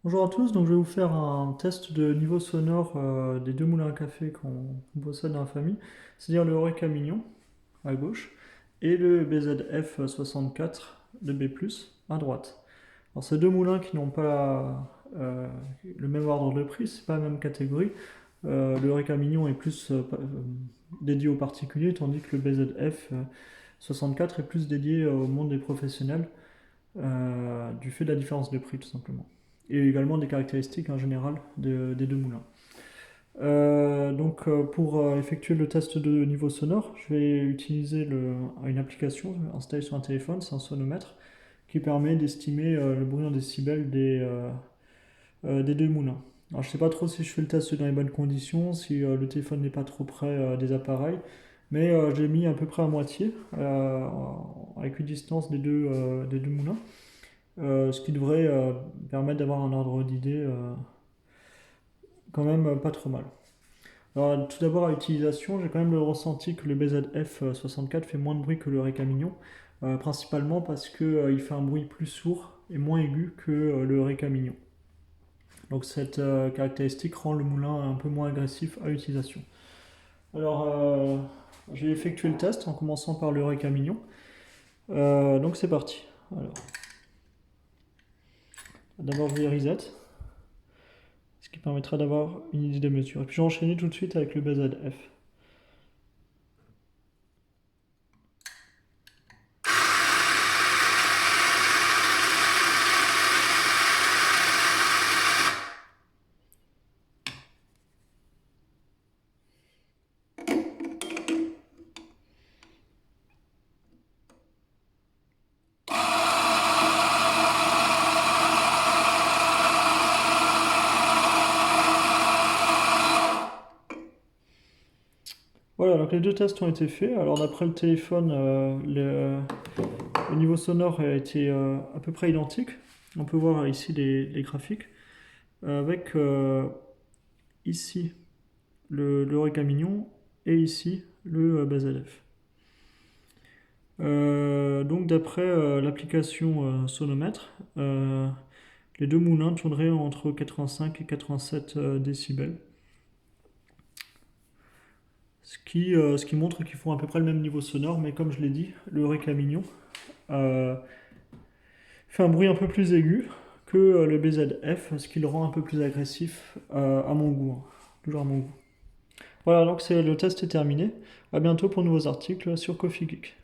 Bonjour à tous, donc je vais vous faire un test de niveau sonore des deux moulins à café qu'on possède dans la famille, c'est-à-dire le Eureka Mignon à gauche et le BZF 64 de B+, à droite. Alors ces deux moulins qui n'ont pas le même ordre de prix, c'est pas la même catégorie. Le Eureka Mignon est plus dédié aux particuliers, tandis que le BZF 64 est plus dédié au monde des professionnels, du fait de la différence de prix tout simplement. Et également des caractéristiques en général des deux moulins. Pour effectuer le test de niveau sonore, je vais utiliser une application installée sur un téléphone, c'est un sonomètre, qui permet d'estimer le bruit en décibels des deux moulins. Alors je sais pas trop si je fais le test dans les bonnes conditions, si le téléphone n'est pas trop près des appareils, mais j'ai mis à peu près à moitié, avec une distance des deux moulins, ce qui devrait permettre d'avoir un ordre d'idée quand même pas trop mal. Alors, tout d'abord, à l'utilisation, j'ai quand même le ressenti que le BZF 64 fait moins de bruit que le Eureka Mignon, principalement parce qu'il fait un bruit plus sourd et moins aigu que le Eureka Mignon. Donc cette caractéristique rend le moulin un peu moins agressif à l'utilisation. Alors, j'ai effectué le test en commençant par le Eureka Mignon. Donc c'est parti. Alors, d'abord je vais reset, ce qui permettra d'avoir une idée des mesures. Et puis j'ai enchaîné tout de suite avec le BZF. Voilà, donc les deux tests ont été faits. Alors d'après le téléphone, le niveau sonore a été à peu près identique. On peut voir ici les graphiques, avec ici le Eureka Mignon et ici le BZF. Donc d'après l'application sonomètre, les deux moulins tourneraient entre 85 et 87 décibels. Ce qui montre qu'ils font à peu près le même niveau sonore, mais comme je l'ai dit, le Eureka Mignon euh, fait un bruit un peu plus aigu que le BZF, ce qui le rend un peu plus agressif à mon goût, hein. Toujours à mon goût. Voilà, donc le test est terminé. À bientôt pour de nouveaux articles sur Coffee Geek.